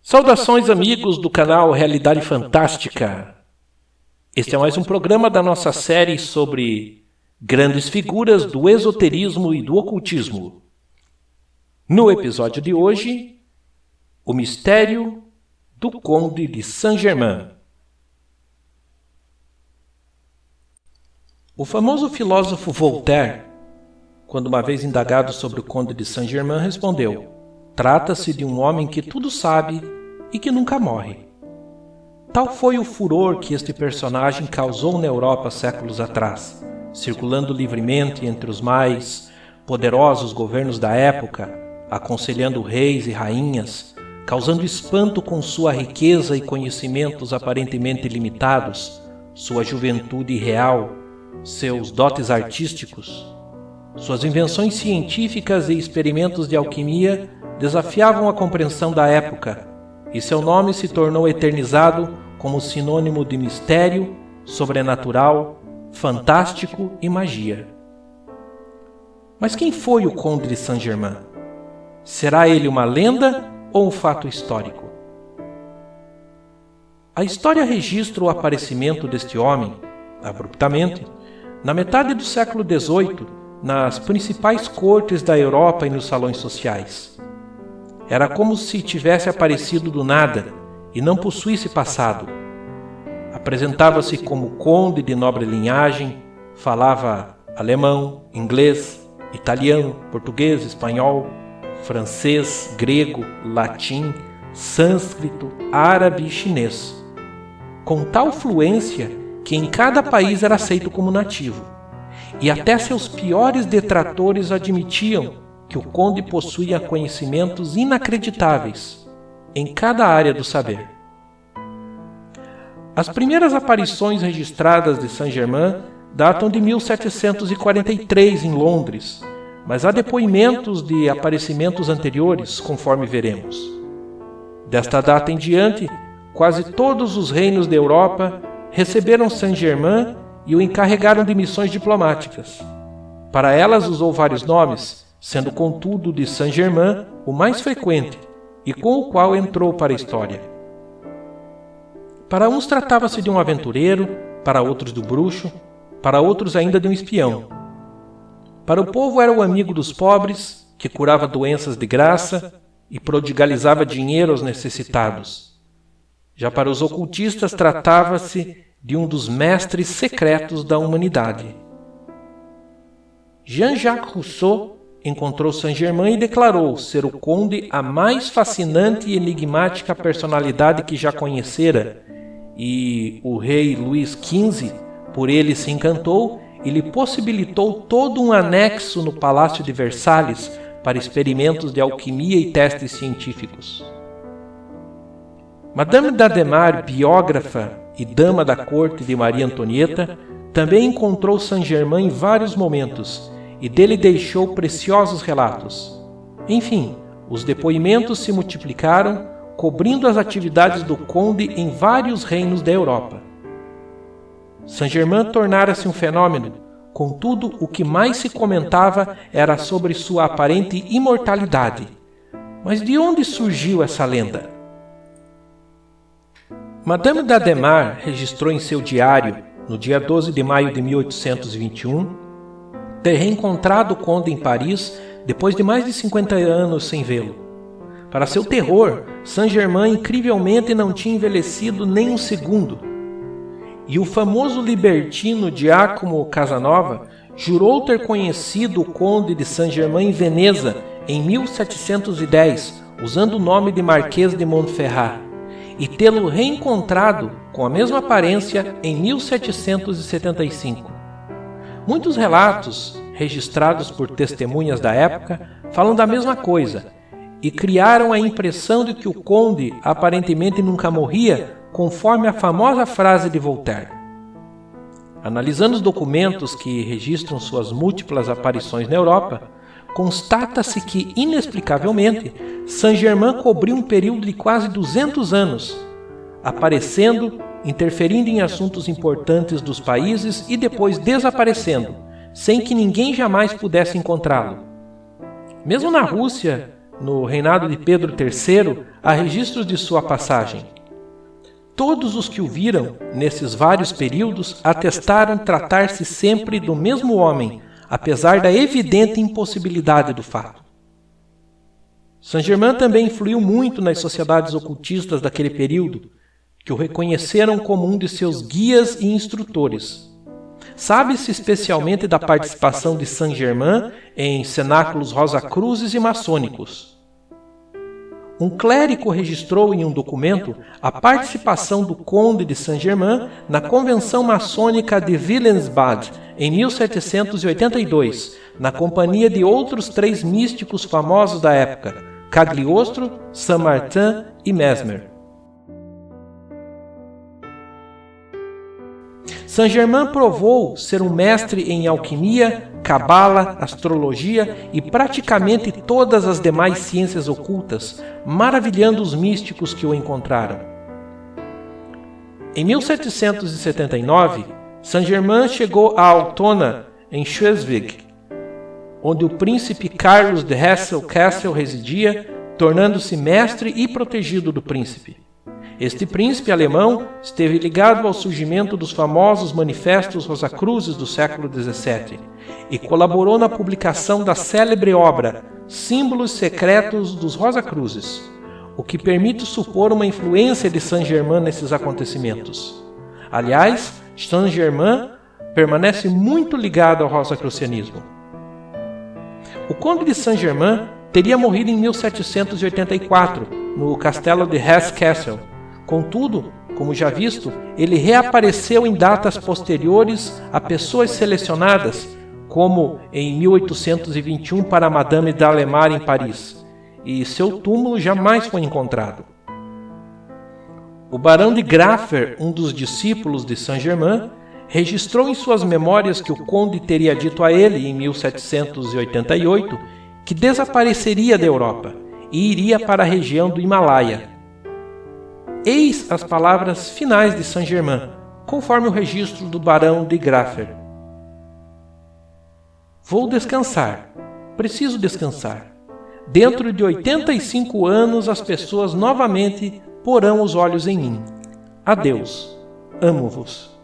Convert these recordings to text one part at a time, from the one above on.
Saudações, amigos do canal Realidade Fantástica. Este é mais um programa da nossa série sobre grandes figuras do esoterismo e do ocultismo. No episódio de hoje, o mistério do Conde de Saint-Germain. O famoso filósofo Voltaire, quando uma vez indagado sobre o Conde de Saint-Germain, respondeu: trata-se de um homem que tudo sabe e que nunca morre. Tal foi o furor que este personagem causou na Europa séculos atrás, circulando livremente entre os mais poderosos governos da época, aconselhando reis e rainhas, causando espanto com sua riqueza e conhecimentos aparentemente limitados, sua juventude irreal, seus dotes artísticos. Suas invenções científicas e experimentos de alquimia desafiavam a compreensão da época, e seu nome se tornou eternizado como sinônimo de mistério, sobrenatural, fantástico e magia. Mas quem foi o Conde de Saint-Germain? Será ele uma lenda ou um fato histórico? A história registra o aparecimento deste homem, abruptamente, na metade do século XVIII, nas principais cortes da Europa e nos salões sociais. Era como se tivesse aparecido do nada e não possuísse passado. Apresentava-se como conde de nobre linhagem, falava alemão, inglês, italiano, português, espanhol, francês, grego, latim, sânscrito, árabe e chinês, com tal fluência que em cada país era aceito como nativo, e até seus piores detratores admitiam que o conde possuía conhecimentos inacreditáveis em cada área do saber. As primeiras aparições registradas de Saint-Germain datam de 1743 em Londres, mas há depoimentos de aparecimentos anteriores, conforme veremos. Desta data em diante, quase todos os reinos da Europa receberam Saint-Germain e o encarregaram de missões diplomáticas. Para elas usou vários nomes, sendo contudo de Saint-Germain o mais frequente e com o qual entrou para a história. Para uns tratava-se de um aventureiro, para outros do bruxo, para outros ainda de um espião. Para o povo era o amigo dos pobres, que curava doenças de graça e prodigalizava dinheiro aos necessitados. Já para os ocultistas tratava-se de um dos mestres secretos da humanidade. Jean-Jacques Rousseau encontrou Saint-Germain e declarou ser o conde a mais fascinante e enigmática personalidade que já conhecera, e o rei Luís XV por ele se encantou e lhe possibilitou todo um anexo no Palácio de Versalhes para experimentos de alquimia e testes científicos. Madame d'Adhémar, biógrafa e dama da corte de Maria Antonieta, também encontrou Saint-Germain em vários momentos e dele deixou preciosos relatos. Enfim, os depoimentos se multiplicaram, cobrindo as atividades do conde em vários reinos da Europa. Saint-Germain tornara-se um fenômeno, contudo, o que mais se comentava era sobre sua aparente imortalidade. Mas de onde surgiu essa lenda? Madame d'Adhémar registrou em seu diário, no dia 12 de maio de 1821, ter reencontrado o conde em Paris depois de mais de 50 anos sem vê-lo. Para seu terror, Saint-Germain incrivelmente não tinha envelhecido nem um segundo. E o famoso libertino Giacomo Casanova jurou ter conhecido o conde de Saint-Germain em Veneza em 1710, usando o nome de Marquês de Montferrat, e tê-lo reencontrado com a mesma aparência em 1775. Muitos relatos, registrados por testemunhas da época, falam da mesma coisa e criaram a impressão de que o conde aparentemente nunca morria, conforme a famosa frase de Voltaire. Analisando os documentos que registram suas múltiplas aparições na Europa, constata-se que, inexplicavelmente, Saint-Germain cobriu um período de quase 200 anos, aparecendo, interferindo em assuntos importantes dos países e depois desaparecendo, sem que ninguém jamais pudesse encontrá-lo. Mesmo na Rússia, no reinado de Pedro III, há registros de sua passagem. Todos os que o viram, nesses vários períodos, atestaram tratar-se sempre do mesmo homem, apesar da evidente impossibilidade do fato. Saint-Germain também influiu muito nas sociedades ocultistas daquele período, que o reconheceram como um de seus guias e instrutores. Sabe-se especialmente da participação de Saint-Germain em cenáculos rosacruzes e maçônicos. Um clérigo registrou em um documento a participação do conde de Saint-Germain na convenção maçônica de Wilhelmsbad, em 1782, na companhia de outros 3 místicos famosos da época, Cagliostro, Saint-Martin e Mesmer. Saint-Germain provou ser um mestre em alquimia, cabala, astrologia e praticamente todas as demais ciências ocultas, maravilhando os místicos que o encontraram. Em 1779, Saint-Germain chegou a Altona, em Schleswig, onde o príncipe Carlos de Hesse-Kassel residia, tornando-se mestre e protegido do príncipe. Este príncipe alemão esteve ligado ao surgimento dos famosos manifestos rosacruzes do século XVII e colaborou na publicação da célebre obra Símbolos Secretos dos Rosacruzes, o que permite supor uma influência de Saint-Germain nesses acontecimentos. Aliás, Saint-Germain permanece muito ligado ao rosacrucianismo. O conde de Saint-Germain teria morrido em 1784, no castelo de Hesse-Kassel. Contudo, como já visto, ele reapareceu em datas posteriores a pessoas selecionadas, como em 1821 para Madame d'Alemar em Paris, e seu túmulo jamais foi encontrado. O barão de Graffer, um dos discípulos de Saint-Germain, registrou em suas memórias que o conde teria dito a ele, em 1788, que desapareceria da Europa e iria para a região do Himalaia. Eis as palavras finais de Saint-Germain, conforme o registro do barão de Graffer. Vou descansar. Preciso descansar. Dentro de 85 anos as pessoas novamente porão os olhos em mim. Adeus. Amo-vos.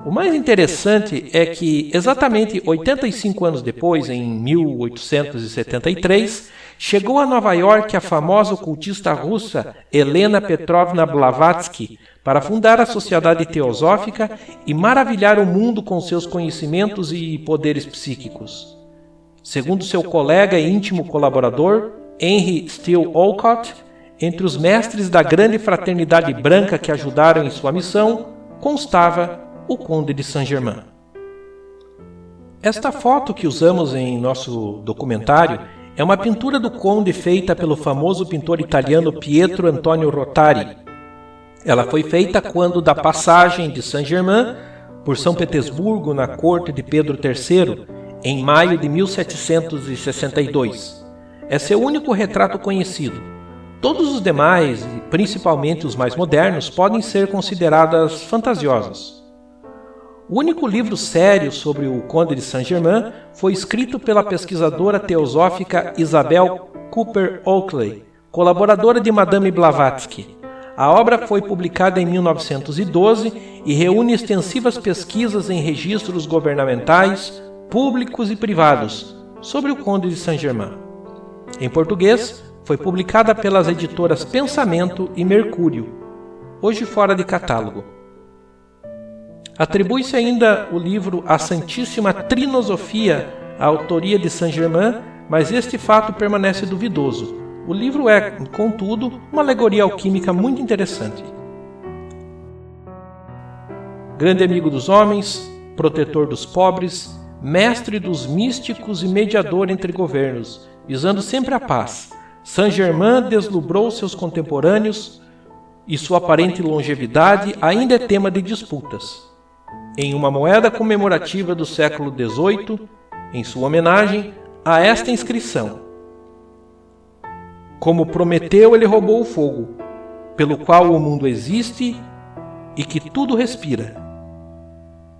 O mais interessante é que, exatamente 85 anos depois, em 1873, chegou a Nova York a famosa ocultista russa Helena Petrovna Blavatsky para fundar a Sociedade Teosófica e maravilhar o mundo com seus conhecimentos e poderes psíquicos. Segundo seu colega e íntimo colaborador, Henry Steele Olcott, entre os mestres da grande fraternidade branca que ajudaram em sua missão, constava o Conde de Saint-Germain. Esta foto que usamos em nosso documentário é uma pintura do Conde feita pelo famoso pintor italiano Pietro Antonio Rotari. Ela foi feita quando da passagem de Saint-Germain por São Petersburgo na corte de Pedro III, em maio de 1762. É seu único retrato conhecido. Todos os demais, e principalmente os mais modernos, podem ser considerados fantasiosos. O único livro sério sobre o Conde de Saint-Germain foi escrito pela pesquisadora teosófica Isabel Cooper Oakley, colaboradora de Madame Blavatsky. A obra foi publicada em 1912 e reúne extensivas pesquisas em registros governamentais, públicos e privados sobre o Conde de Saint-Germain. Em português, foi publicada pelas editoras Pensamento e Mercúrio, hoje fora de catálogo. Atribui-se ainda o livro A Santíssima Trinosofia à autoria de Saint-Germain, mas este fato permanece duvidoso. O livro é, contudo, uma alegoria alquímica muito interessante. Grande amigo dos homens, protetor dos pobres, mestre dos místicos e mediador entre governos, visando sempre a paz, Saint-Germain deslumbrou seus contemporâneos e sua aparente longevidade ainda é tema de disputas. Em uma moeda comemorativa do século XVIII, em sua homenagem, há esta inscrição: como prometeu, ele roubou o fogo, pelo qual o mundo existe e que tudo respira.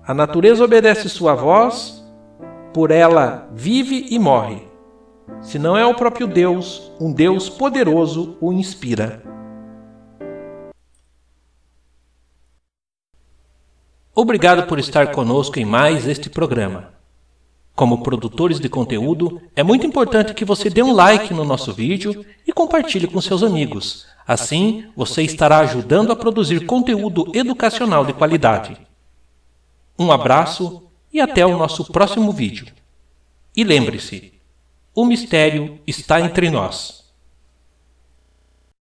A natureza obedece sua voz, por ela vive e morre. Se não é o próprio Deus, um Deus poderoso o inspira. Obrigado por estar conosco em mais este programa. Como produtores de conteúdo, é muito importante que você dê um like no nosso vídeo e compartilhe com seus amigos. Assim, você estará ajudando a produzir conteúdo educacional de qualidade. Um abraço e até o nosso próximo vídeo. E lembre-se, o mistério está entre nós.